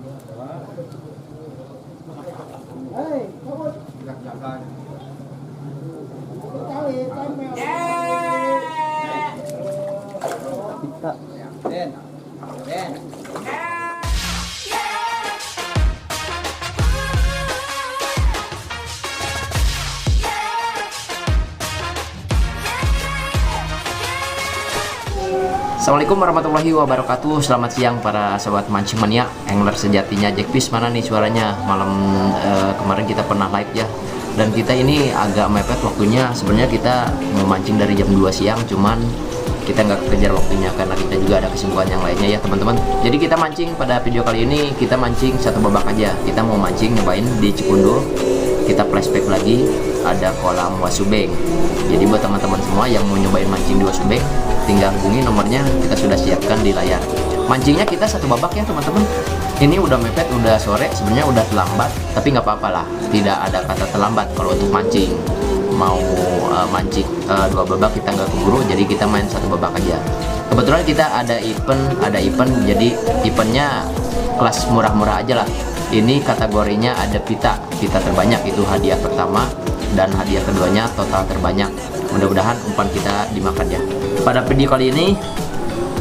Kita. Den. Den. Assalamualaikum warahmatullahi wabarakatuh. Selamat siang para sobat mancing mania, angler sejatinya Jackfish. Mana nih suaranya? Malam kemarin kita pernah live ya. Dan kita ini agak mepet waktunya. Sebenarnya kita mau mancing dari jam 2 siang, cuman kita nggak kejar waktunya karena kita juga ada kesibukan yang lainnya ya teman-teman. Jadi kita mancing pada video kali ini, kita mancing satu babak aja. Kita mau mancing nyobain di Cikundul. Kita flashback lagi, ada kolam Wasubeng. Jadi buat teman-teman semua yang mau nyobain mancing di Wasubeng, tinggal hubungi nomornya, kita sudah siapkan di layar. Mancingnya kita satu babak ya teman-teman. Ini udah mepet, udah sore, sebenarnya udah terlambat, tapi nggak apa-apa lah, tidak ada kata terlambat kalau untuk mancing. Mau mancing dua babak kita nggak keburu, jadi kita main satu babak aja. Kebetulan kita ada event, jadi eventnya kelas murah-murah aja lah. Ini kategorinya ada pita terbanyak, itu hadiah pertama, dan hadiah keduanya total terbanyak. Mudah-mudahan umpan kita dimakan ya. Pada video kali ini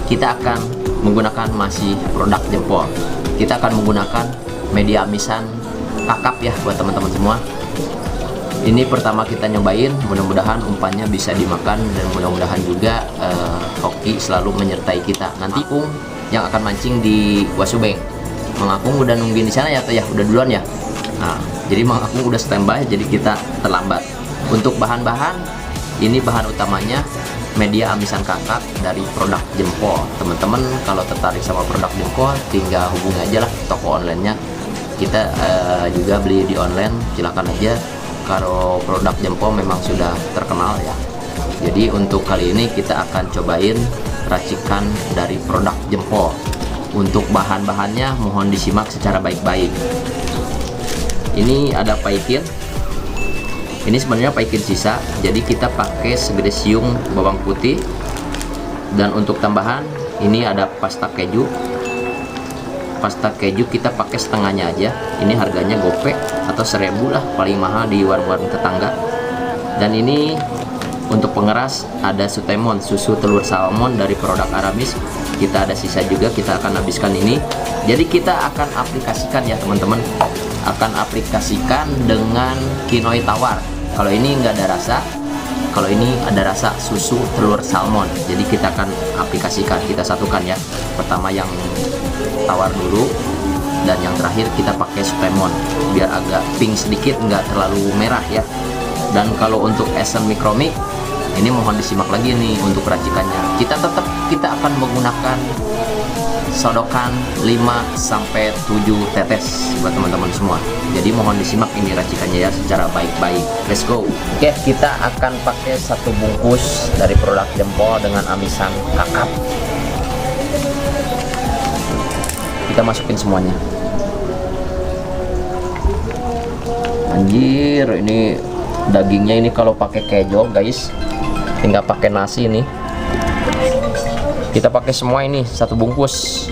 kita akan menggunakan masih produk jempol. Kita akan menggunakan media amisan kakap ya buat teman-teman semua. Ini pertama kita nyobain, mudah-mudahan umpannya bisa dimakan, dan mudah-mudahan juga hoki selalu menyertai kita. Nanti Ung yang akan mancing di Wasubeng, Mang Akung udah nungguin di sana ya, atau ya udah duluan ya. Nah, jadi Mang Akung udah standby, jadi kita terlambat. Untuk bahan-bahan, ini bahan utamanya media amisan kakap dari produk jempol. Teman-teman kalau tertarik sama produk jempol, tinggal hubungi aja lah toko online-nya. Kita juga beli di online, silakan aja. Kalau produk jempol memang sudah terkenal ya. Jadi untuk kali ini kita akan cobain racikan dari produk jempol. Untuk bahan-bahannya mohon disimak secara baik-baik. Ini ada paikin. Ini sebenarnya paikin sisa, jadi kita pakai segede siung bawang putih. Dan untuk tambahan ini ada pasta keju. Pasta keju kita pakai setengahnya aja. Ini harganya gope atau 1000 lah, paling mahal di warung-warung tetangga. Dan ini untuk pengeras ada sutemon, susu telur salmon dari produk Aramis. Kita ada sisa juga, kita akan habiskan ini. Jadi kita akan aplikasikan ya teman-teman, akan aplikasikan dengan kinoi tawar. Kalau ini nggak ada rasa, kalau ini ada rasa susu telur salmon. Jadi kita akan aplikasikan, kita satukan ya. Pertama yang tawar dulu, dan yang terakhir kita pakai sutemon biar agak pink sedikit, nggak terlalu merah ya. Dan kalau untuk esen mikromik, ini mohon disimak lagi nih untuk racikannya. Kita akan menggunakan sodokan 5-7 tetes buat teman-teman semua. Jadi mohon disimak ini racikannya ya secara baik-baik. Let's go. Oke, kita akan pakai satu bungkus dari produk jempol dengan amisan kakap. Kita masukin semuanya. Anjir, ini dagingnya ini kalau pakai kejo guys, tinggal pakai nasi nih. Kita pakai semua ini satu bungkus.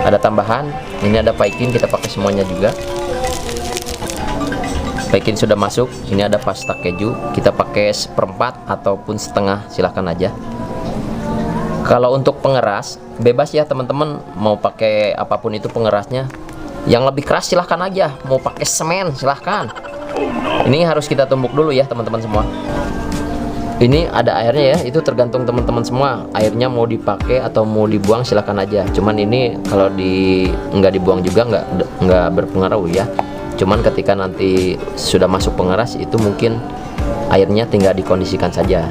Ada tambahan, ini ada paikin, kita pakai semuanya juga. Paikin sudah masuk, ini ada pasta keju, kita pakai 1/4 ataupun setengah, silahkan aja. Kalau untuk pengeras bebas ya teman-teman, mau pakai apapun itu pengerasnya. Yang lebih keras silahkan aja, mau pakai semen silahkan. Ini harus kita tumbuk dulu ya teman-teman semua. Ini ada airnya ya, itu tergantung teman-teman semua. Airnya mau dipakai atau mau dibuang silahkan aja. Cuman ini kalau nggak dibuang juga nggak berpengaruh ya. Cuman ketika nanti sudah masuk pengeras itu mungkin airnya tinggal dikondisikan saja.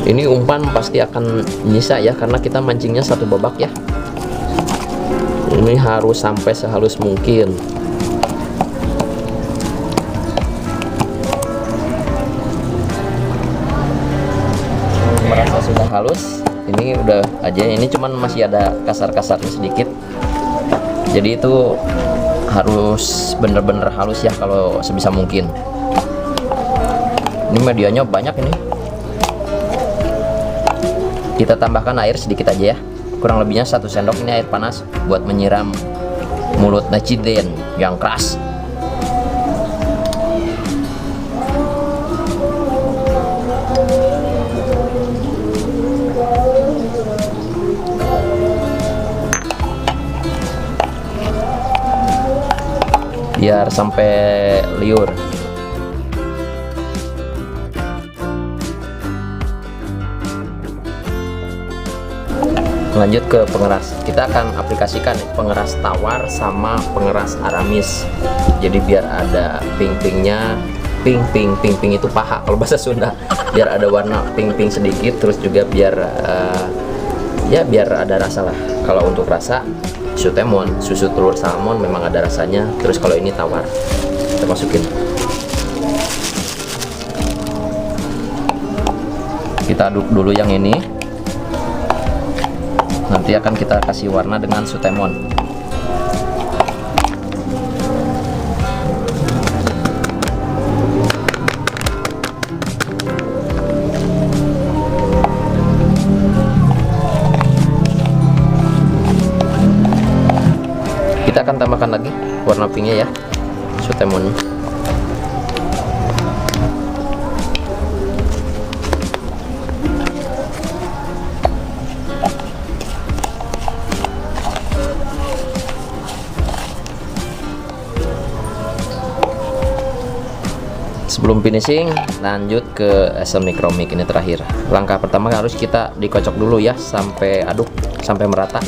Ini umpan pasti akan nyisa ya, karena kita mancingnya satu babak ya. Ini harus sampai sehalus mungkin. Merasa sudah halus, ini udah aja. Ini cuman masih ada kasar-kasarnya sedikit. Jadi itu harus bener-bener halus ya kalau sebisa mungkin. Ini medianya banyak ini. Kita tambahkan air sedikit aja ya, kurang lebihnya 1 sendok ini air panas buat menyiram mulut Nachiden yang keras. Biar sampai liur. Lanjut ke pengeras. Kita akan aplikasikan pengeras tawar sama pengeras aramis. Jadi biar ada ping-pingnya, ping itu paha kalau bahasa Sunda. Biar ada warna ping sedikit, terus juga biar ya biar ada rasa lah. Kalau untuk rasa sutemon, susu telur salmon memang ada rasanya. Terus kalau ini tawar, kita masukin. Kita aduk dulu yang ini. Nanti akan kita kasih warna dengan sutemon. Kita akan tambahkan lagi warna pinknya ya, sutemon. Sebelum finishing, lanjut ke asam mikromik ini terakhir. Langkah pertama harus kita dikocok dulu ya, sampai aduk, sampai merata.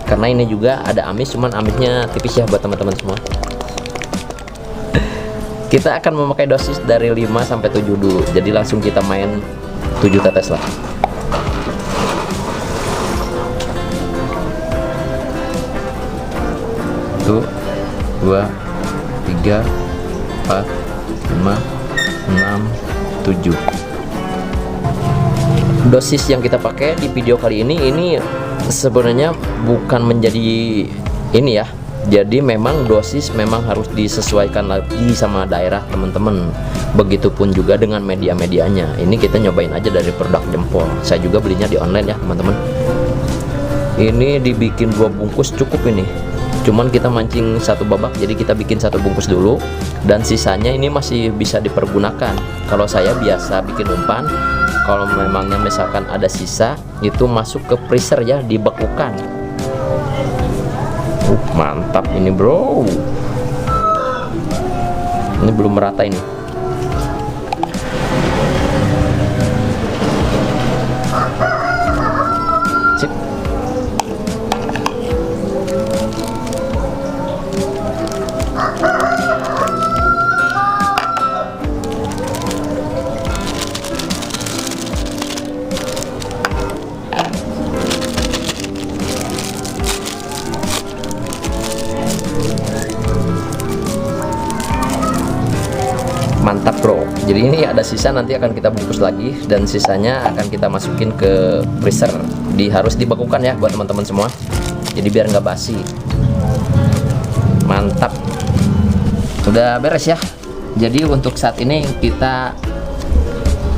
Karena ini juga ada amis, cuman amisnya tipis ya buat teman-teman semua. Kita akan memakai dosis dari 5 sampai 7 dulu. Jadi langsung kita main 7 tetes lah. Tuh, 2, 3, 4, 5, 6, 7. Dosis yang kita pakai di video kali ini sebenarnya bukan menjadi ini ya. Jadi memang dosis memang harus disesuaikan lagi sama daerah teman-teman. Begitupun juga dengan media-medianya. Ini kita nyobain aja dari produk jempol. Saya juga belinya di online ya teman-teman. Ini dibikin 2 bungkus cukup ini. Cuman kita mancing 1 babak, jadi kita bikin 1 bungkus dulu, dan sisanya ini masih bisa dipergunakan. Kalau saya biasa bikin umpan, kalau memangnya misalkan ada sisa itu masuk ke freezer ya, dibekukan. Mantap ini bro. Ini belum merata ini. Sip. Mantap bro. Jadi ini ada sisa, nanti akan kita bungkus lagi, dan sisanya akan kita masukin ke freezer. Harus dibekukan ya buat teman-teman semua, jadi biar nggak basi. Mantap, sudah beres ya. Jadi untuk saat ini kita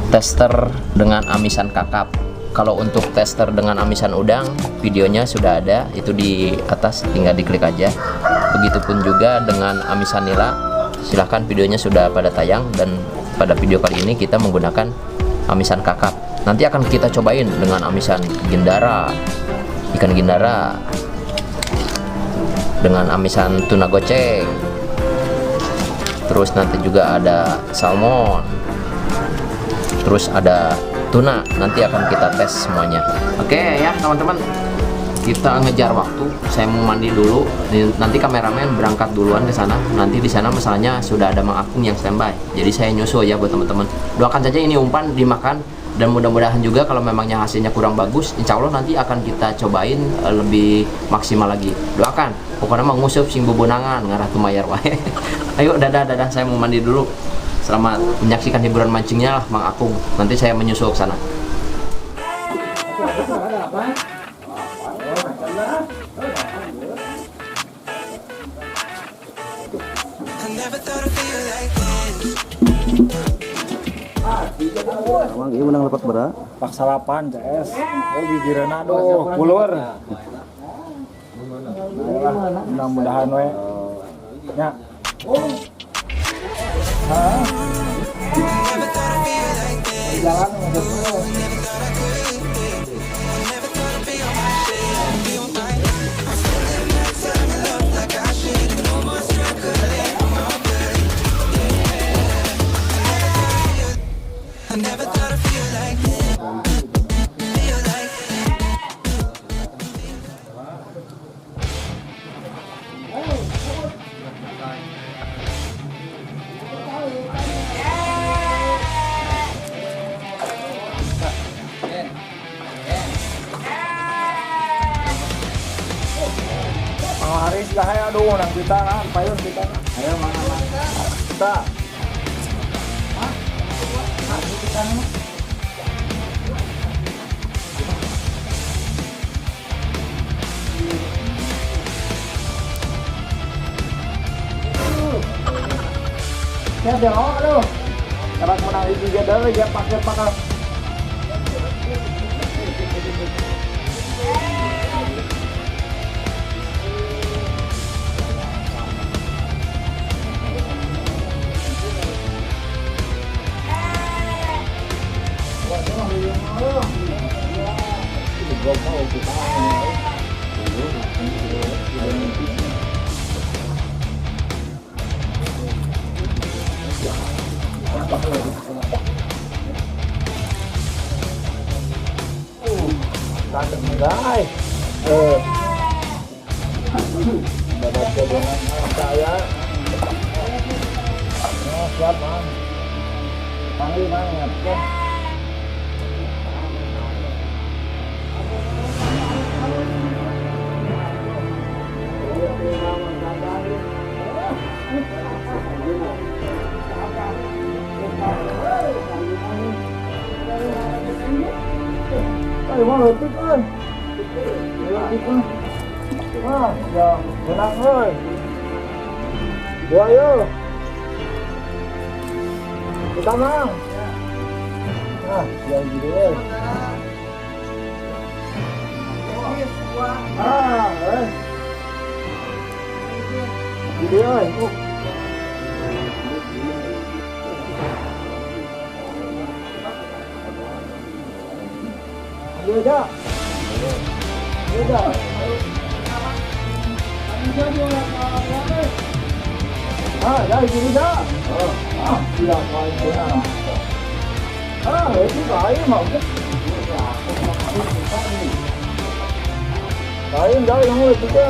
tester dengan amisan kakap. Kalau untuk tester dengan amisan udang, videonya sudah ada, itu di atas, tinggal diklik aja. Begitupun juga dengan amisan nila, silahkan, videonya sudah pada tayang. Dan pada video kali ini kita menggunakan amisan kakap. Nanti akan kita cobain dengan amisan gindara, ikan gindara, dengan amisan tuna goceng, terus nanti juga ada salmon, terus ada tuna. Nanti akan kita tes semuanya. Oke ya teman-teman, kita ngejar waktu. Saya mau mandi dulu. Nanti kameramen berangkat duluan ke sana. Nanti di sana masalahnya sudah ada Mang Akung yang standby. Jadi saya nyusul ya buat teman-teman. Doakan saja ini umpan dimakan, dan mudah-mudahan juga kalau memangnya hasilnya kurang bagus, insya Allah nanti akan kita cobain lebih maksimal lagi. Doakan. Pokoknya mau ngusup sing bubunangan ngarah tumayar wae. Ayo dadah, saya mau mandi dulu. Selamat menyaksikan hiburan mancingnya lah Mang Akung. Nanti saya menyusul ke sana. I never thought I'd feel like this. Emang iya menang lepak berat. Pak salapan CS. Oh gigireun aduh kulur. Mudah-mudahan we. Nya. Jalan Haris dah ya aduh nang kita kan payun kita. Ayo mana kita. Ya deh, aduh. Karena menang itu dia dah ya pakai. Guys, dapat dengan saya. Oh, siap man. Panggil banget ya. Ayo mau letik kan? Wah, ya menang oi. Dua yo. Kita menang. Nah, yang gini oi. Gini oi. Beda. Dari sini dah. Tidak main bola. Itu baik mau ke. Baik dah yang itu ke.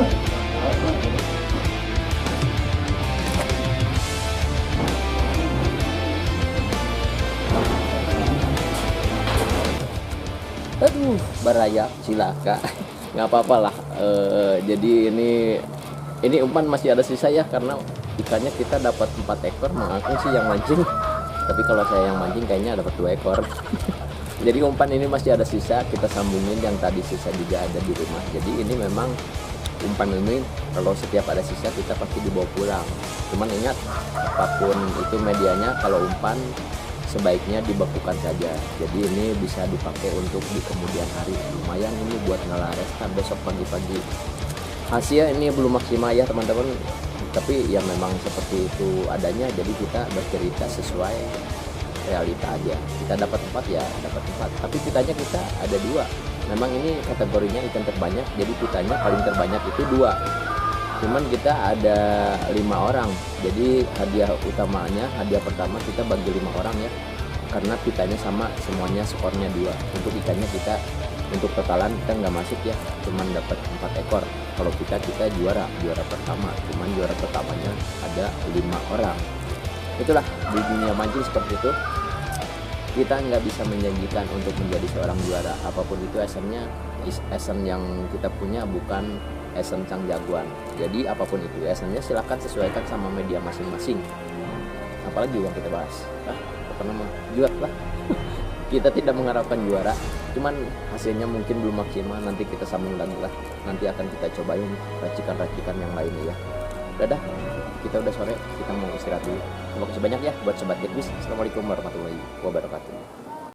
Aduh, baraya cilaka. Nggak apa-apa lah. Jadi ini umpan masih ada sisa ya, karena ikannya kita dapat 4 ekor. Mengaku sih yang mancing, tapi kalau saya yang mancing kayaknya dapat 2 ekor. Jadi umpan ini masih ada sisa, kita sambungin yang tadi sisa juga ada di rumah. Jadi ini memang umpan ini kalau setiap ada sisa kita pasti dibawa pulang. Cuman ingat, apapun itu medianya, kalau umpan sebaiknya dibekukan saja. Jadi ini bisa dipakai untuk di kemudian hari. Lumayan ini buat ngelareskan besok pagi-pagi. Hasil ini belum maksimal ya teman-teman, tapi ya memang seperti itu adanya. Jadi kita bercerita sesuai realita aja. Kita dapat 4 ya dapat 4, tapi pitanya kita ada 2. Memang ini kategorinya ikan terbanyak, jadi pitanya paling terbanyak itu 2. Cuman kita ada 5 orang, jadi hadiah utamanya, hadiah pertama kita bagi 5 orang ya, karena pitanya sama, semuanya skornya 2. Untuk ikannya kita, untuk totalan kita nggak masuk ya, cuman dapat 4 ekor. Kalau kita juara pertama, cuman juara pertamanya ada 5 orang. Itulah di dunia mancing seperti itu. Kita nggak bisa menjanjikan untuk menjadi seorang juara. Apapun itu esennya, esen yang kita punya bukan esen sang jagoan. Jadi apapun itu esennya silahkan sesuaikan sama media masing-masing. Apalagi yang kita bahas, apa nama, juara lah. Kita tidak mengharapkan juara, cuman hasilnya mungkin belum maksimal. Nanti kita sambung lagi lah. Nanti akan kita cobain racikan-racikan yang lainnya ya. Dadah, kita udah sore, kita mau istirahat dulu. Terima kasih banyak ya buat sobat Jackfish. Assalamualaikum warahmatullahi wabarakatuh.